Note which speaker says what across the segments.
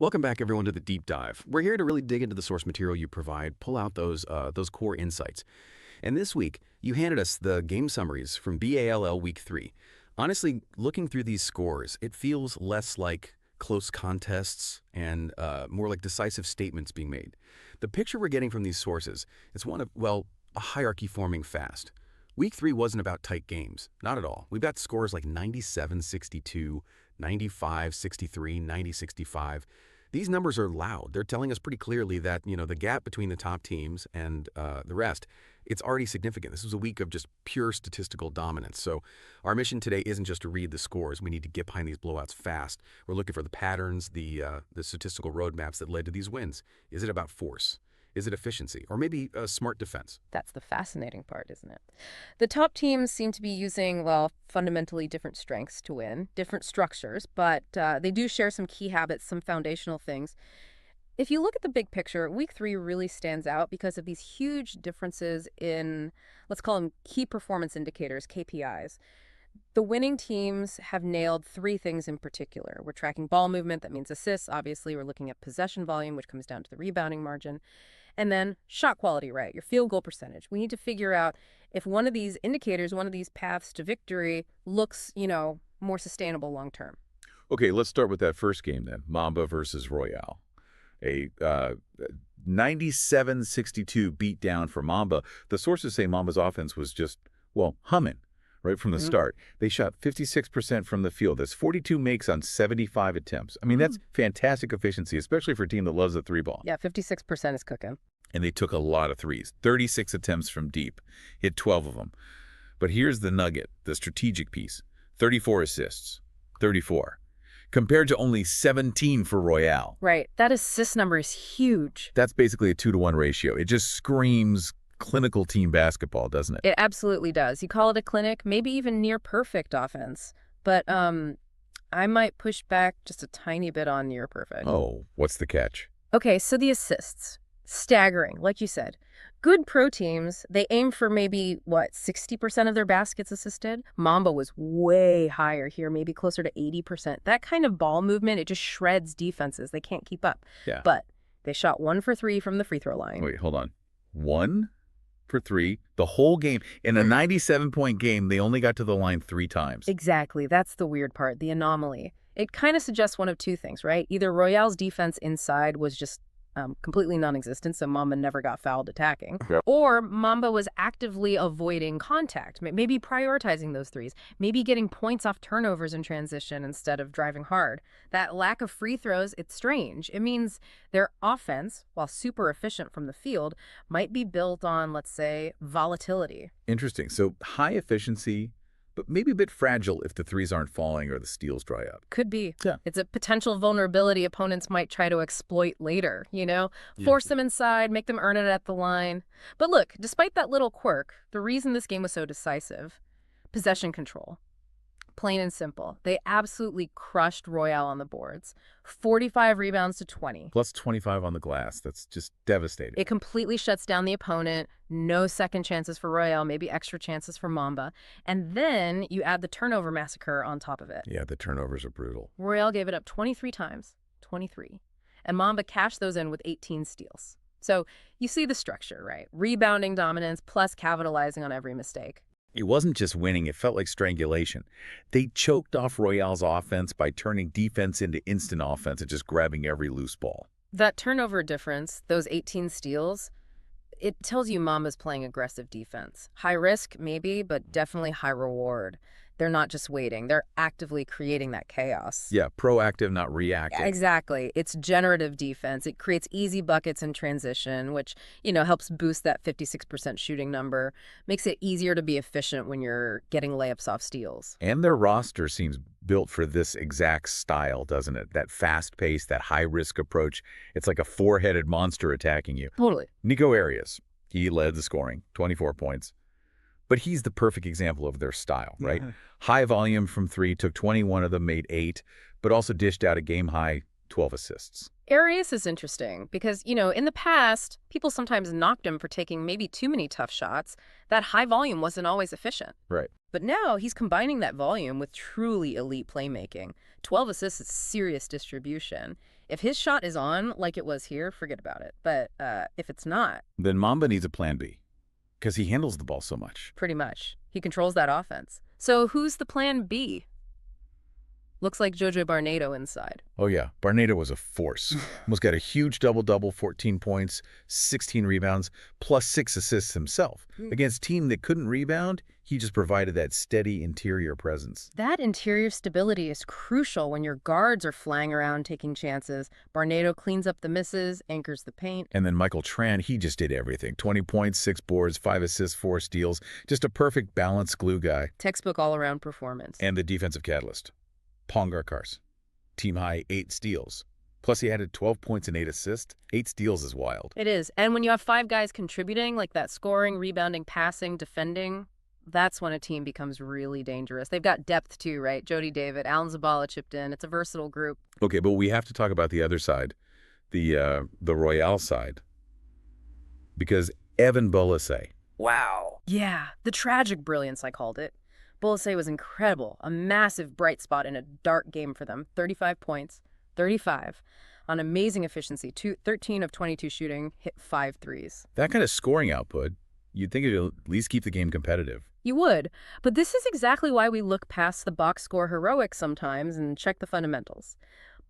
Speaker 1: Welcome back, everyone, to the deep dive. We're here to really dig into the source material you provide, pull out those core insights. And this week, you handed us the game summaries from B.A.L.L. Week 3. Honestly, looking through these scores, it feels less like close contests and more like decisive statements being made. The picture we're getting from these sources is one of, well, a hierarchy forming fast. Week 3 wasn't about tight games. Not at all. We've got scores like 97-62, 95-63, 90-65. These numbers are loud. They're telling us pretty clearly that, the gap between the top teams and the rest, it's already significant. This was a week of just pure statistical dominance. So our mission today isn't just to read the scores. We need to get behind these blowouts fast. We're looking for the patterns, the statistical roadmaps that led to these wins. Is it about force? Is it efficiency? Or maybe a smart defense?
Speaker 2: That's the fascinating part, isn't it? The top teams seem to be using, well, fundamentally different strengths to win, different structures, but they do share some key habits, some foundational things. If you look at the big picture, week 3 really stands out because of these huge differences in, let's call them key performance indicators, KPIs. The winning teams have nailed 3 things in particular. We're tracking ball movement, that means assists. Obviously, we're looking at possession volume, which comes down to the rebounding margin. And then shot quality, right? Your field goal percentage. We need to figure out if one of these indicators, one of these paths to victory looks, more sustainable long term.
Speaker 3: Okay, let's start with that first game then, Mamba versus Royale. A 97-62 beatdown for Mamba. The sources say Mamba's offense was just, humming right from the start. They shot 56% from the field. That's 42 makes on 75 attempts. I mean, that's fantastic efficiency, especially for a team that loves the 3-ball.
Speaker 2: Yeah, 56% is cooking.
Speaker 3: And they took a lot of threes, 36 attempts from deep, hit 12 of them. But here's the nugget, the strategic piece, 34 assists, 34, compared to only 17 for Royale.
Speaker 2: Right, that assist number is huge.
Speaker 3: That's basically a 2-to-1 ratio. It just screams clinical team basketball, doesn't it?
Speaker 2: It absolutely does. You call it a clinic, maybe even near perfect offense. But I might push back just a tiny bit on near perfect.
Speaker 3: Oh, what's the catch?
Speaker 2: Okay, so the assists. Staggering, like you said. Good pro teams, they aim for maybe, 60% of their baskets assisted? Mamba was way higher here, maybe closer to 80%. That kind of ball movement, it just shreds defenses. They can't keep up.
Speaker 3: Yeah.
Speaker 2: But they shot 1 for 3 from the free throw line.
Speaker 3: Wait, hold on. 1 for 3 the whole game. In a 97-point game, they only got to the line 3 times.
Speaker 2: Exactly. That's the weird part, the anomaly. It kind of suggests one of 2 things, right? Either Royale's defense inside was just completely non-existent, so Mamba never got fouled attacking.
Speaker 3: Yep.
Speaker 2: Or Mamba was actively avoiding contact, maybe prioritizing those threes, maybe getting points off turnovers in transition instead of driving hard. That lack of free throws, it's strange. It means their offense, while super efficient from the field, might be built on, let's say, volatility.
Speaker 3: Interesting. So high efficiency, but maybe a bit fragile if the threes aren't falling or the steals dry up.
Speaker 2: Could be.
Speaker 3: Yeah.
Speaker 2: It's a potential vulnerability opponents might try to exploit later, Force them inside, make them earn it at the line. But look, despite that little quirk, the reason this game was so decisive, possession control. Plain and simple. They absolutely crushed Royale on the boards. 45 rebounds to 20.
Speaker 3: Plus 25 on the glass. That's just devastating.
Speaker 2: It completely shuts down the opponent. No second chances for Royale, maybe extra chances for Mamba. And then you add the turnover massacre on top of it.
Speaker 3: Yeah, the turnovers are brutal.
Speaker 2: Royale gave it up 23 times. 23. And Mamba cashed those in with 18 steals. So you see the structure, right? Rebounding dominance plus capitalizing on every mistake.
Speaker 3: It wasn't just winning, it felt like strangulation. They choked off Royale's offense by turning defense into instant offense and just grabbing every loose ball.
Speaker 2: That turnover difference, those 18 steals, it tells you Mamba's playing aggressive defense. High risk, maybe, but definitely high reward. They're not just waiting. They're actively creating that chaos.
Speaker 3: Yeah, proactive, not reactive.
Speaker 2: Exactly. It's generative defense. It creates easy buckets in transition, which, helps boost that 56% shooting number, makes it easier to be efficient when you're getting layups off steals.
Speaker 3: And their roster seems built for this exact style, doesn't it? That fast pace, that high-risk approach. It's like a 4-headed monster attacking you.
Speaker 2: Totally.
Speaker 3: Nico Arias, he led the scoring, 24 points. But he's the perfect example of their style, right?
Speaker 1: Yeah.
Speaker 3: High volume from 3, took 21 of them, made 8, but also dished out a game-high 12 assists.
Speaker 2: Arias is interesting because, in the past, people sometimes knocked him for taking maybe too many tough shots. That high volume wasn't always efficient.
Speaker 3: Right.
Speaker 2: But now he's combining that volume with truly elite playmaking. 12 assists is serious distribution. If his shot is on, like it was here, forget about it. But if it's not,
Speaker 3: Then Mamba needs a plan B, because he handles the ball so much.
Speaker 2: pretty much, he controls that offense. So who's the plan B? Looks like Jojo Barnado inside.
Speaker 3: Oh, yeah. Barnado was a force. Almost got a huge double-double, 14 points, 16 rebounds, plus 6 assists himself. Against a team that couldn't rebound, he just provided that steady interior presence.
Speaker 2: That interior stability is crucial when your guards are flying around taking chances. Barnado cleans up the misses, anchors the paint.
Speaker 3: And then Michael Tran, he just did everything. 20 points, 6 boards, 5 assists, 4 steals. Just a perfect balanced glue guy.
Speaker 2: Textbook all-around performance.
Speaker 3: And the defensive catalyst. Pongar Cars. Team high 8 steals. Plus he added 12 points and 8 assists. 8 steals is wild.
Speaker 2: It is. And when you have 5 guys contributing, like that scoring, rebounding, passing, defending, that's when a team becomes really dangerous. They've got depth too, right? Jody David, Alan Zabala chipped in. It's a versatile group.
Speaker 3: Okay, but we have to talk about the other side, the Royale side, because Evan Bolasay. Wow.
Speaker 2: Yeah, the tragic brilliance, I called it. Bolasay was incredible. A massive bright spot in a dark game for them. 35 points, 35 on amazing efficiency. 13 of 22 shooting, hit 5 threes.
Speaker 3: That kind of scoring output, you'd think it'd at least keep the game competitive.
Speaker 2: You would, but this is exactly why we look past the box score heroics sometimes and check the fundamentals.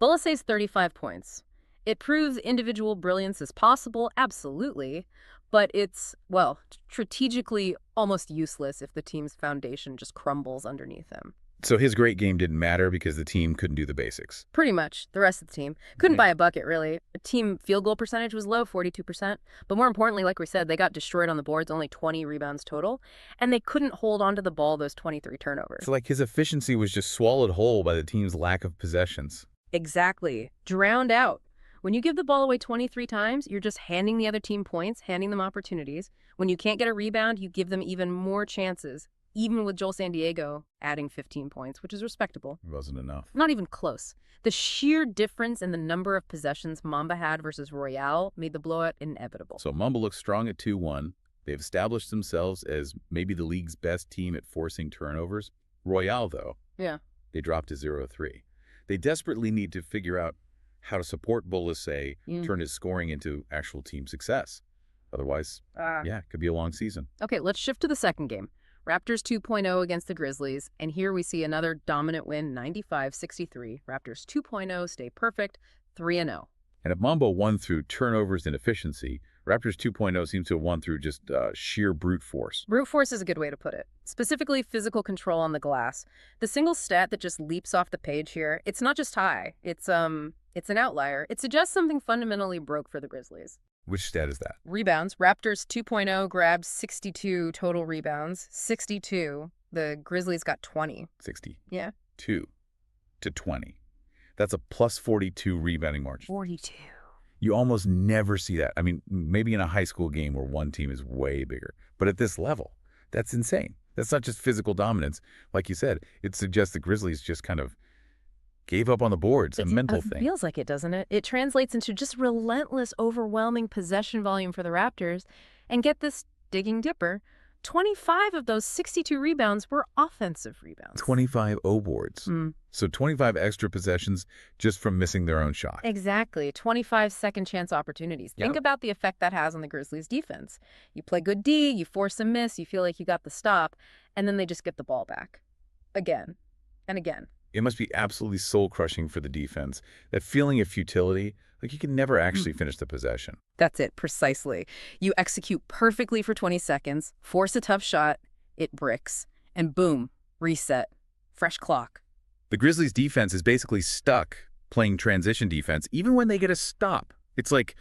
Speaker 2: Bolasay's 35 points. It proves individual brilliance is possible, absolutely, but it's, well, strategically almost useless if the team's foundation just crumbles underneath him.
Speaker 3: So his great game didn't matter because the team couldn't do the basics.
Speaker 2: Pretty much. The rest of the team couldn't buy a bucket, really. A team field goal percentage was low, 42%. But more importantly, like we said, they got destroyed on the boards, only 20 rebounds total. And they couldn't hold onto the ball those 23 turnovers.
Speaker 3: So like his efficiency was just swallowed whole by the team's lack of possessions.
Speaker 2: Exactly. Drowned out. When you give the ball away 23 times, you're just handing the other team points, handing them opportunities. When you can't get a rebound, you give them even more chances. Even with Joel San Diego adding 15 points, which is respectable.
Speaker 3: It wasn't enough.
Speaker 2: Not even close. The sheer difference in the number of possessions Mamba had versus Royale made the blowout inevitable.
Speaker 3: So Mamba looks strong at 2-1. They've established themselves as maybe the league's best team at forcing turnovers. Royale, though,
Speaker 2: Yeah.
Speaker 3: they dropped to 0-3. They desperately need to figure out how to support Bolasay, turn his scoring into actual team success. Otherwise, yeah, it could be a long season.
Speaker 2: Okay, let's shift to the second game. Raptors 2.0 against the Grizzlies, and here we see another dominant win, 95-63. Raptors 2.0 stay perfect, 3-0.
Speaker 3: And if Mamba won through turnovers and efficiency, Raptors 2.0 seems to have won through just sheer brute force.
Speaker 2: Brute force is a good way to put it. Specifically, physical control on the glass. The single stat that just leaps off the page here, it's not just high. It's an outlier. It suggests something fundamentally broke for the Grizzlies.
Speaker 3: Which stat is that?
Speaker 2: Rebounds. Raptors 2.0 grabbed 62 total rebounds. 62. The Grizzlies got 20.
Speaker 3: 60.
Speaker 2: Yeah.
Speaker 3: 2 to 20. That's a plus 42 rebounding margin.
Speaker 2: 42.
Speaker 3: You almost never see that. I mean, maybe in a high school game where one team is way bigger. But at this level, that's insane. That's not just physical dominance. Like you said, it suggests the Grizzlies just kind of gave up on the boards, a mental thing.
Speaker 2: It feels like it, doesn't it? It translates into just relentless, overwhelming possession volume for the Raptors. And get this digging dipper, 25 of those 62 rebounds were offensive rebounds.
Speaker 3: 25 O-boards. So 25 extra possessions just from missing their own shot.
Speaker 2: Exactly. 25 second chance opportunities. Think about the effect that has on the Grizzlies defense. You play good D, you force a miss, you feel like you got the stop, and then they just get the ball back. Again and again.
Speaker 3: It must be absolutely soul-crushing for the defense. That feeling of futility, like you can never actually finish the possession.
Speaker 2: That's it, precisely. You execute perfectly for 20 seconds, force a tough shot, it bricks, and boom, reset. Fresh clock.
Speaker 3: The Grizzlies' defense is basically stuck playing transition defense, even when they get a stop. It's like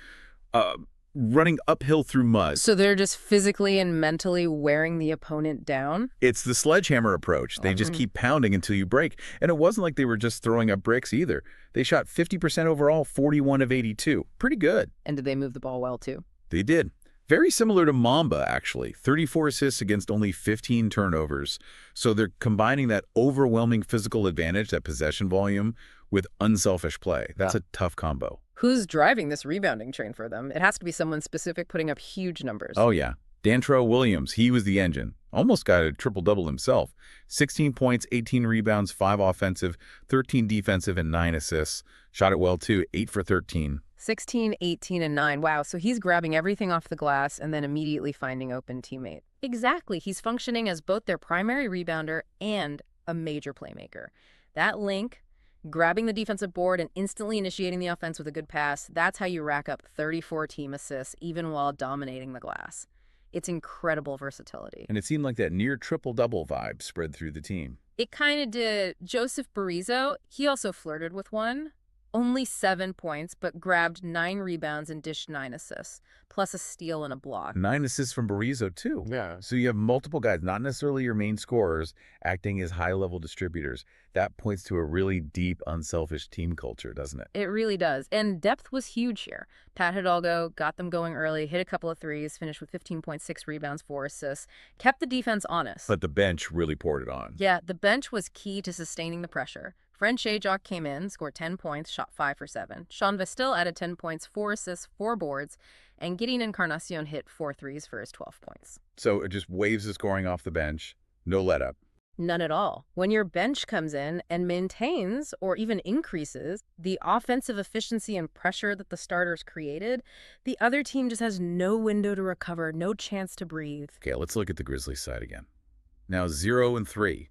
Speaker 3: running uphill through mud.
Speaker 2: So they're just physically and mentally wearing the opponent down?
Speaker 3: It's the sledgehammer approach. They just keep pounding until you break. And it wasn't like they were just throwing up bricks either. They shot 50% overall, 41 of 82. Pretty good.
Speaker 2: And did they move the ball well, too?
Speaker 3: They did. Very similar to Mamba, actually. 34 assists against only 15 turnovers. So they're combining that overwhelming physical advantage, that possession volume, with unselfish play. That's a tough combo.
Speaker 2: Who's driving this rebounding train for them? It has to be someone specific putting up huge numbers.
Speaker 3: Oh, yeah. Dantrell Williams, he was the engine. Almost got a triple-double himself. 16 points, 18 rebounds, 5 offensive, 13 defensive, and 9 assists. Shot it well, too, 8 for 13.
Speaker 2: 16, 18, and 9. Wow, so he's grabbing everything off the glass and then immediately finding open teammate. Exactly, he's functioning as both their primary rebounder and a major playmaker. That link, grabbing the defensive board and instantly initiating the offense with a good pass, that's how you rack up 34 team assists even while dominating the glass. It's incredible versatility.
Speaker 3: And it seemed like that near triple-double vibe spread through the team.
Speaker 2: It kind of did. Joseph Berizzo, he also flirted with one. Only 7 points, but grabbed 9 rebounds and dished 9 assists, plus a steal and a block.
Speaker 3: 9 assists from Berizzo, too.
Speaker 1: Yeah.
Speaker 3: So you have multiple guys, not necessarily your main scorers, acting as high-level distributors. That points to a really deep, unselfish team culture, doesn't it?
Speaker 2: It really does. And depth was huge here. Pat Hidalgo got them going early, hit a couple of threes, finished with 15.6 rebounds, 4 assists, kept the defense honest.
Speaker 3: But the bench really poured it on.
Speaker 2: Yeah, the bench was key to sustaining the pressure. French Ajok came in, scored 10 points, shot 5 for 7. Sean Vestil added 10 points, 4 assists, 4 boards, and Gideon Encarnacion hit 4 threes for his 12 points.
Speaker 3: So it just waves the scoring off the bench, no let-up.
Speaker 2: None at all. When your bench comes in and maintains or even increases the offensive efficiency and pressure that the starters created, the other team just has no window to recover, no chance to breathe.
Speaker 3: Okay, let's look at the Grizzlies side again. Now 0-3.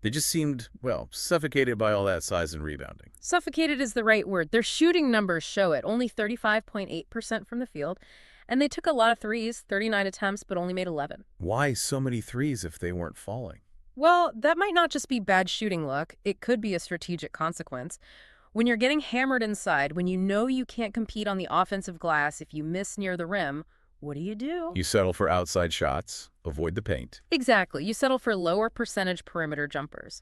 Speaker 3: They just seemed, well, suffocated by all that size and rebounding.
Speaker 2: Suffocated is the right word. Their shooting numbers show it. Only 35.8% from the field. And they took a lot of threes, 39 attempts, but only made 11.
Speaker 3: Why so many threes if they weren't falling?
Speaker 2: Well, that might not just be bad shooting luck. It could be a strategic consequence. When you're getting hammered inside, when you know you can't compete on the offensive glass if you miss near the rim, what do?
Speaker 3: You settle for outside shots, avoid the paint.
Speaker 2: Exactly. You settle for lower percentage perimeter jumpers.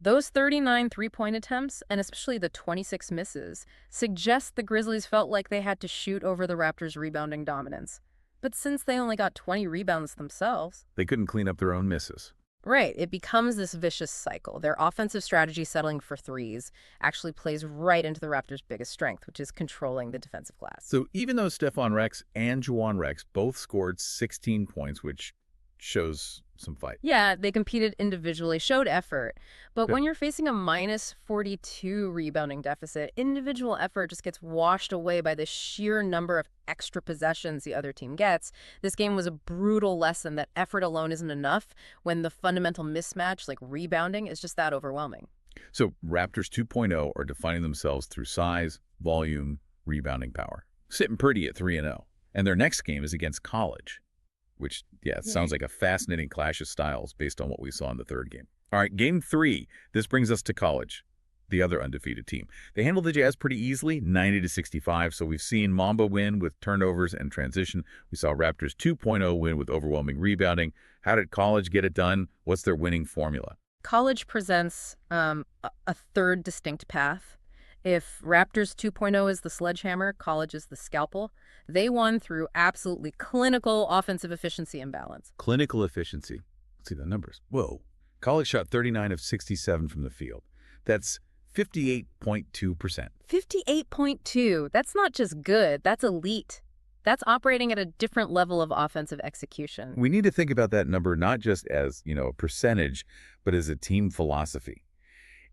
Speaker 2: Those 39 three-point attempts, and especially the 26 misses, suggest the Grizzlies felt like they had to shoot over the Raptors' rebounding dominance. But since they only got 20 rebounds themselves...
Speaker 3: They couldn't clean up their own misses.
Speaker 2: Right. It becomes this vicious cycle. Their offensive strategy settling for threes actually plays right into the Raptors' biggest strength, which is controlling the defensive glass.
Speaker 3: So even though Stephon Rex and Juwan Rex both scored 16 points, which shows some fight.
Speaker 2: Yeah, they competed individually, showed effort. But
Speaker 3: Yeah.
Speaker 2: when you're facing a minus 42 rebounding deficit, individual effort just gets washed away by the sheer number of extra possessions the other team gets. This game was a brutal lesson that effort alone isn't enough when the fundamental mismatch, like rebounding, is just that overwhelming.
Speaker 3: So Raptors 2.0 are defining themselves through size, volume, rebounding power. Sitting pretty at 3-0. And their next game is against College, which, yeah, it sounds like a fascinating clash of styles based on what we saw in the third game. All right, game 3. This brings us to College, the other undefeated team. They handled the Jazz pretty easily, 90-65. So we've seen Mamba win with turnovers and transition. We saw Raptors 2.0 win with overwhelming rebounding. How did College get it done? What's their winning formula?
Speaker 2: College presents a third distinct path. If Raptors 2.0 is the sledgehammer, College is the scalpel. They won through absolutely clinical offensive efficiency and balance.
Speaker 3: Clinical efficiency. Let's see the numbers. Whoa. College shot 39 of 67 from the field. That's 58.2%.
Speaker 2: 58.2. That's not just good. That's elite. That's operating at a different level of offensive execution.
Speaker 3: We need to think about that number not just as, a percentage, but as a team philosophy.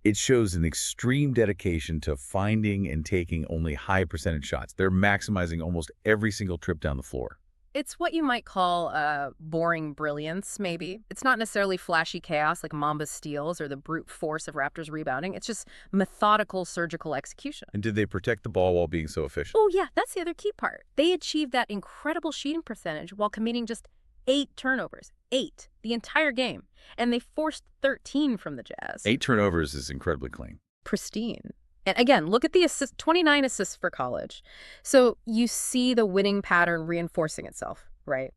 Speaker 3: It shows an extreme dedication to finding and taking only high percentage shots. They're maximizing almost every single trip down the floor.
Speaker 2: It's what you might call boring brilliance, maybe. It's not necessarily flashy chaos like Mamba's steals or the brute force of Raptors rebounding. It's just methodical, surgical execution.
Speaker 3: And did they protect the ball while being so efficient?
Speaker 2: Oh, yeah, that's the other key part. They achieved that incredible shooting percentage while committing just 8 turnovers. 8. The entire game. And they forced 13 from the Jazz.
Speaker 3: 8 turnovers is incredibly clean.
Speaker 2: Pristine. And again, look at the assists, 29 assists for College. So you see the winning pattern reinforcing itself, right?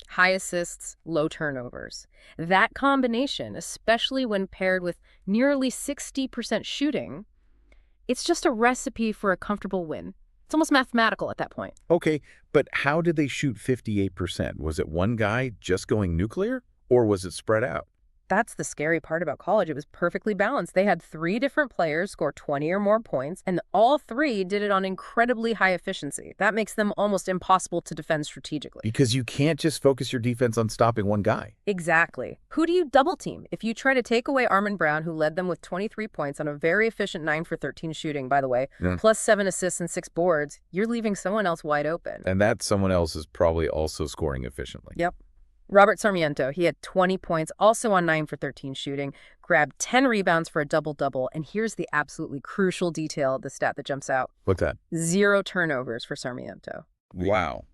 Speaker 2: High assists, low turnovers. That combination, especially when paired with nearly 60% shooting, it's just a recipe for a comfortable win. It's almost mathematical at that point.
Speaker 3: Okay, but how did they shoot 58%? Was it one guy just going nuclear, or was it spread out?
Speaker 2: That's the scary part about college. It was perfectly balanced. They had 3 different players score 20 or more points, and all 3 did it on incredibly high efficiency. That makes them almost impossible to defend strategically.
Speaker 3: Because you can't just focus your defense on stopping one guy.
Speaker 2: Exactly. Who do you double team? If you try to take away Armin Brown, who led them with 23 points on a very efficient 9 for 13 shooting, by the way, plus 7 assists and 6 boards, you're leaving someone else wide open.
Speaker 3: And that someone else is probably also scoring efficiently.
Speaker 2: Yep. Robert Sarmiento, he had 20 points, also on 9 for 13 shooting, grabbed 10 rebounds for a double-double, and here's the absolutely crucial detail, the stat that jumps out.
Speaker 3: What's that?
Speaker 2: 0 turnovers for Sarmiento.
Speaker 4: Wow.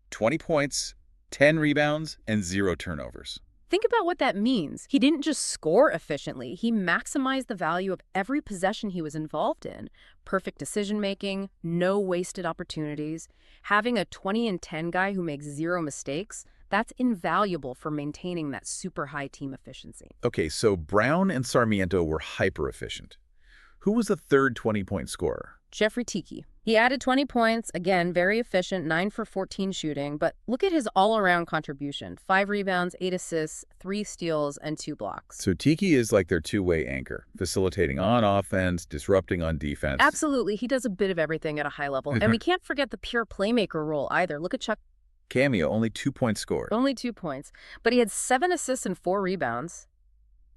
Speaker 4: 20 points, 10 rebounds, and 0 turnovers.
Speaker 2: Think about what that means. He didn't just score efficiently, he maximized the value of every possession he was involved in. Perfect decision-making, no wasted opportunities. Having a 20 and 10 guy who makes 0 mistakes, that's invaluable for maintaining that super high team efficiency.
Speaker 3: Okay, so Brown and Sarmiento were hyper-efficient. Who was the third 20-point scorer?
Speaker 2: Jeffrey Tiki. He added 20 points, again, very efficient, 9 for 14 shooting, but look at his all-around contribution. 5 rebounds, 8 assists, 3 steals, and 2 blocks.
Speaker 3: So Tiki is like their two-way anchor, facilitating on offense, disrupting on defense.
Speaker 2: Absolutely. He does a bit of everything at a high level. And we can't forget the pure playmaker role either. Look at Chuck.
Speaker 3: Cameo, only 2 points scored.
Speaker 2: Only 2 points. But he had 7 assists and 4 rebounds.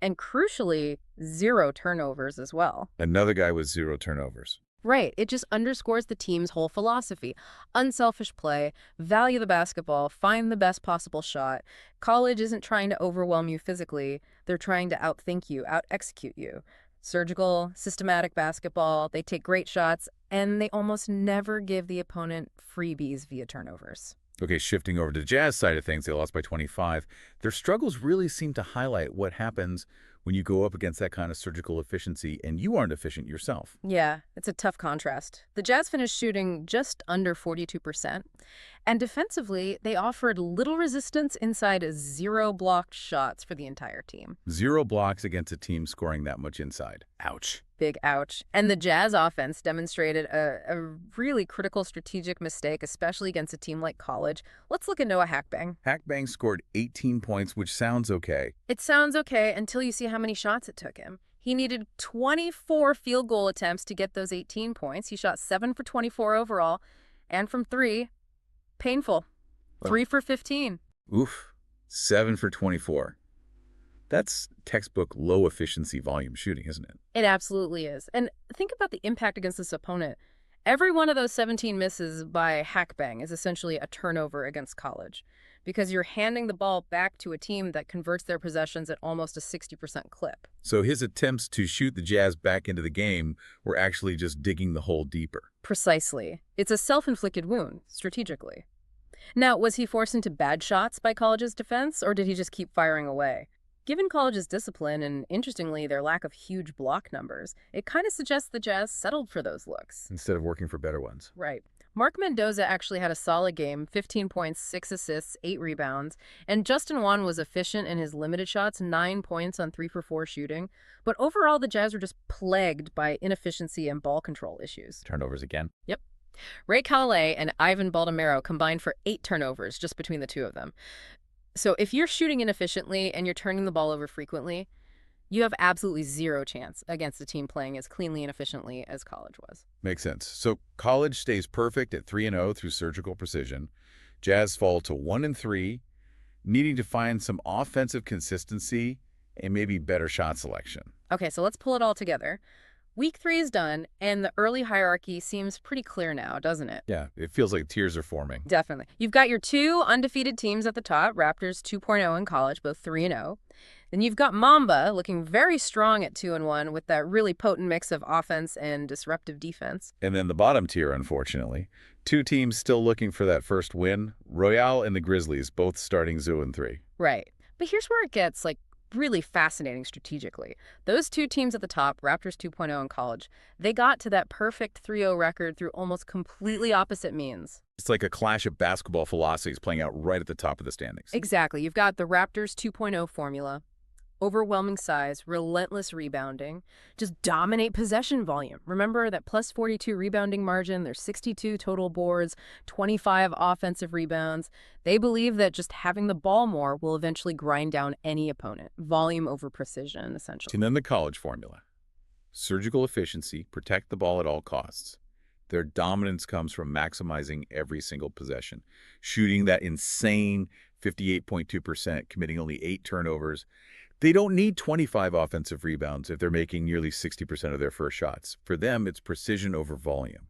Speaker 2: And crucially, 0 turnovers as well.
Speaker 3: Another guy with 0 turnovers.
Speaker 2: Right. It just underscores the team's whole philosophy. Unselfish play, value the basketball, find the best possible shot. College isn't trying to overwhelm you physically. They're trying to outthink you, out-execute you. Surgical, systematic basketball, they take great shots, and they almost never give the opponent freebies via turnovers.
Speaker 3: Okay, shifting over to the Jazz side of things, they lost by 25. Their struggles really seem to highlight what happens when you go up against that kind of surgical efficiency and you aren't efficient yourself.
Speaker 2: Yeah, it's a tough contrast. The Jazz finished shooting just under 42%, and defensively, they offered little resistance inside 0 blocked shots for the entire team.
Speaker 3: 0 blocks against a team scoring that much inside. Ouch.
Speaker 2: Big ouch. And the Jazz offense demonstrated a really critical strategic mistake, especially against a team like College. Let's look at Noah Hackbang.
Speaker 3: Hackbang scored 18 points, which sounds okay.
Speaker 2: It sounds okay until you see how many shots it took him. He needed 24 field goal attempts to get those 18 points. He shot 7 for 24 overall, and from 3, painful. 3 for 15.
Speaker 3: Oof. 7 for 24. That's textbook low-efficiency volume shooting, isn't it?
Speaker 2: It absolutely is. And think about the impact against this opponent. Every one of those 17 misses by Hackbang is essentially a turnover against College, because you're handing the ball back to a team that converts their possessions at almost a 60% clip.
Speaker 3: So his attempts to shoot the Jazz back into the game were actually just digging the hole deeper.
Speaker 2: Precisely. It's a self-inflicted wound, strategically. Now, was he forced into bad shots by College's defense, or did he just keep firing away? Given College's discipline and, interestingly, their lack of huge block numbers, it kind of suggests the Jazz settled for those looks.
Speaker 3: Instead of working for better ones.
Speaker 2: Right. Mark Mendoza actually had a solid game, 15 points, 6 assists, 8 rebounds, and Justin Juan was efficient in his limited shots, 9 points on 3 for 4 shooting. But overall, the Jazz were just plagued by inefficiency and ball control issues.
Speaker 3: Turnovers again.
Speaker 2: Yep. Ray Calalay and Ivan Baldomero combined for 8 turnovers just between the two of them. So if you're shooting inefficiently and you're turning the ball over frequently, you have absolutely 0 chance against a team playing as cleanly and efficiently as College was.
Speaker 3: Makes sense. So College stays perfect at 3-0 through surgical precision. Jazz fall to 1-3, needing to find some offensive consistency and maybe better shot selection.
Speaker 2: Okay, so let's pull it all together. Week 3 is done, and the early hierarchy seems pretty clear now, doesn't it?
Speaker 3: Yeah, it feels like tiers are forming.
Speaker 2: Definitely. You've got your 2 undefeated teams at the top, Raptors 2.0 in College, both 3-0. Then you've got Mamba looking very strong at 2-1 with that really potent mix of offense and disruptive defense.
Speaker 3: And then the bottom tier, unfortunately. 2 teams still looking for that first win. Royale and the Grizzlies, both starting 0-3.
Speaker 2: Right. But here's where it gets, really fascinating strategically. Those 2 teams at the top, Raptors 2.0 in College, they got to that perfect 3-0 record through almost completely opposite means.
Speaker 3: It's like a clash of basketball philosophies playing out right at the top of the standings.
Speaker 2: Exactly. You've got the Raptors 2.0 formula, Overwhelming size, relentless rebounding, just dominate possession volume. Remember that plus 42 rebounding margin, there's 62 total boards, 25 offensive rebounds. They believe that just having the ball more will eventually grind down any opponent. Volume over precision, essentially.
Speaker 3: And then the college formula. Surgical efficiency, protect the ball at all costs. Their dominance comes from maximizing every single possession, shooting that insane 58.2%, committing only 8 turnovers. They don't need 25 offensive rebounds if they're making nearly 60% of their first shots. For them, it's precision over volume.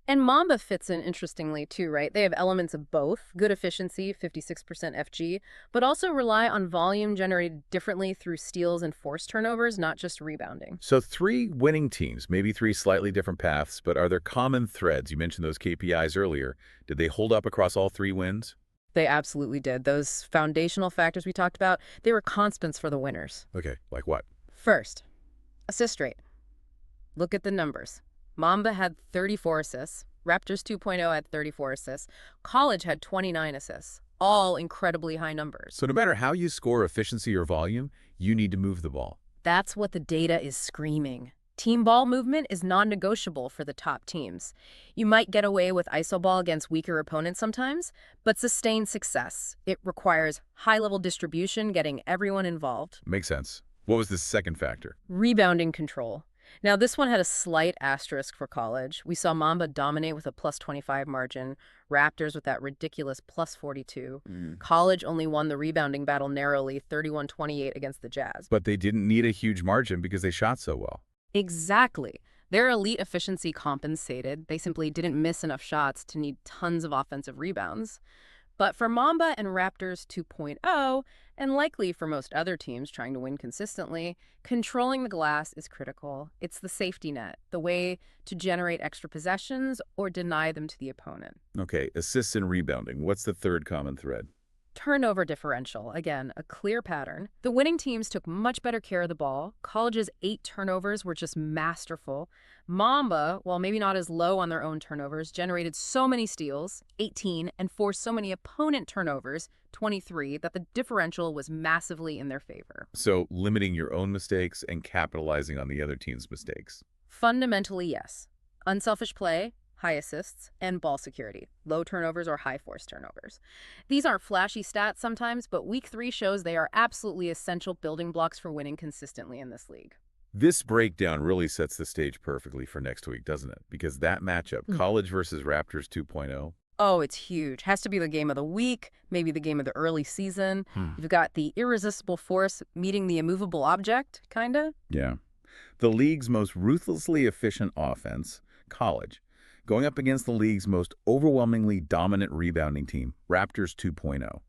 Speaker 2: And Mamba fits in interestingly too, right? They have elements of both, good efficiency, 56% FG, but also rely on volume generated differently through steals and forced turnovers, not just rebounding.
Speaker 3: So 3 winning teams, maybe 3 slightly different paths, but are there common threads? You mentioned those KPIs earlier. Did they hold up across all 3 wins?
Speaker 2: They absolutely did. Those foundational factors we talked about, they were constants for the winners.
Speaker 3: Okay, like what?
Speaker 2: First, assist rate. Look at the numbers. Mamba had 34 assists. Raptors 2.0 had 34 assists. College had 29 assists. All incredibly high numbers.
Speaker 3: So no matter how you score efficiency or volume, you need to move the ball.
Speaker 2: That's what the data is screaming. Team ball movement is non-negotiable for the top teams. You might get away with iso ball against weaker opponents sometimes, but sustained success. It requires high-level distribution, getting everyone involved.
Speaker 3: Makes sense. What was the second factor?
Speaker 2: Rebounding control. Now, this one had a slight asterisk for college. We saw Mamba dominate with a plus 25 margin, Raptors with that ridiculous plus 42. College only won the rebounding battle narrowly, 31-28 against the Jazz.
Speaker 3: But they didn't need a huge margin because they shot so well.
Speaker 2: Exactly. Their elite efficiency compensated. They simply didn't miss enough shots to need tons of offensive rebounds. But for Mamba and Raptors 2.0, and likely for most other teams trying to win consistently, controlling the glass is critical. It's the safety net, the way to generate extra possessions or deny them to the opponent.
Speaker 3: Okay, assists and rebounding. What's the third common thread?
Speaker 2: Turnover differential, again, a clear pattern. The winning teams took much better care of the ball. College's 8 turnovers were just masterful. Mamba, while maybe not as low on their own turnovers, generated so many steals, 18, and forced so many opponent turnovers, 23, that the differential was massively in their favor.
Speaker 3: So limiting your own mistakes and capitalizing on the other team's mistakes.
Speaker 2: Fundamentally, yes. Unselfish play, high assists, and ball security, low turnovers or high forced turnovers. These aren't flashy stats sometimes, but Week 3 shows they are absolutely essential building blocks for winning consistently in this league.
Speaker 3: This breakdown really sets the stage perfectly for next week, doesn't it? Because that matchup, College versus Raptors 2.0.
Speaker 2: Oh, it's huge. Has to be the game of the week, maybe the game of the early season. You've got the irresistible force meeting the immovable object, kinda.
Speaker 3: Yeah. The league's most ruthlessly efficient offense, College, going up against the league's most overwhelmingly dominant rebounding team, Raptors 2.0.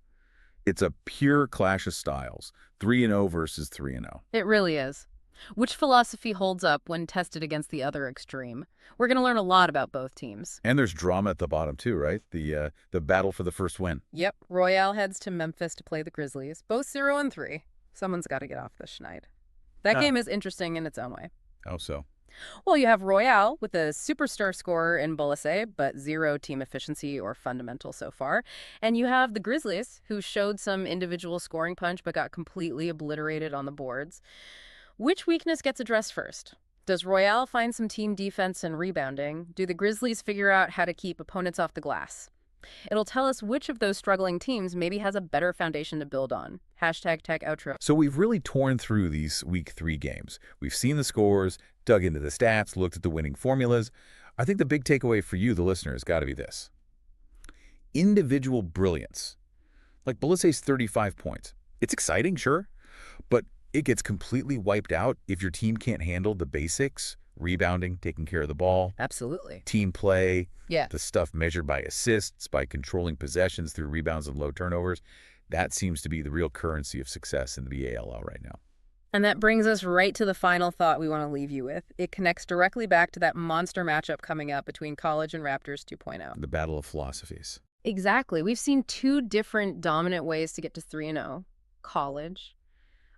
Speaker 3: It's a pure clash of styles, 3-0 versus 3-0.
Speaker 2: It really is. Which philosophy holds up when tested against the other extreme? We're going to learn a lot about both teams.
Speaker 3: And there's drama at the bottom too, right? The battle for the first win.
Speaker 2: Yep, Royale heads to Memphis to play the Grizzlies, both 0-3. Someone's got to get off the schneid. That game is interesting in its own way.
Speaker 3: How so?
Speaker 2: Well, you have Royale with a superstar scorer in B.A.L.L, but 0 team efficiency or fundamental so far. And you have the Grizzlies, who showed some individual scoring punch but got completely obliterated on the boards. Which weakness gets addressed first? Does Royale find some team defense and rebounding? Do the Grizzlies figure out how to keep opponents off the glass? It'll tell us which of those struggling teams maybe has a better foundation to build on. Hashtag tech outro.
Speaker 3: So we've really torn through these Week 3 games. We've seen the scores, dug into the stats, looked at the winning formulas. I think the big takeaway for you, the listener, has got to be this. Individual brilliance. Like B.A.L.L's 35 points. It's exciting, sure, but it gets completely wiped out if your team can't handle the basics, rebounding, taking care of the ball.
Speaker 2: Absolutely.
Speaker 3: Team play,
Speaker 2: Yeah.
Speaker 3: the stuff measured by assists, by controlling possessions through rebounds and low turnovers. That seems to be the real currency of success in the B.A.L.L right now.
Speaker 2: And that brings us right to the final thought we want to leave you with. It connects directly back to that monster matchup coming up between College and Raptors 2.0.
Speaker 3: The battle of philosophies.
Speaker 2: Exactly. We've seen 2 different dominant ways to get to 3-0. College,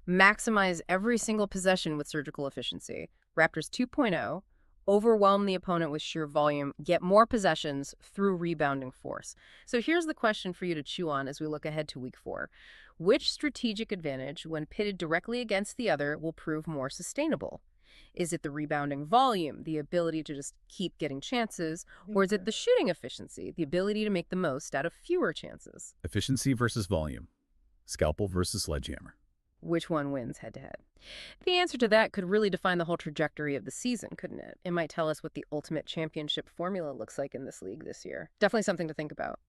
Speaker 2: maximize every single possession with surgical efficiency. Raptors 2.0, overwhelm the opponent with sheer volume, get more possessions through rebounding force. So here's the question for you to chew on as we look ahead to week 4. Which strategic advantage, when pitted directly against the other, will prove more sustainable? Is it the rebounding volume, the ability to just keep getting chances, or is it the shooting efficiency, the ability to make the most out of fewer chances?
Speaker 1: Efficiency versus volume. Scalpel versus sledgehammer.
Speaker 2: Which one wins head-to-head? The answer to that could really define the whole trajectory of the season, couldn't it? It might tell us what the ultimate championship formula looks like in this league this year. Definitely something to think about.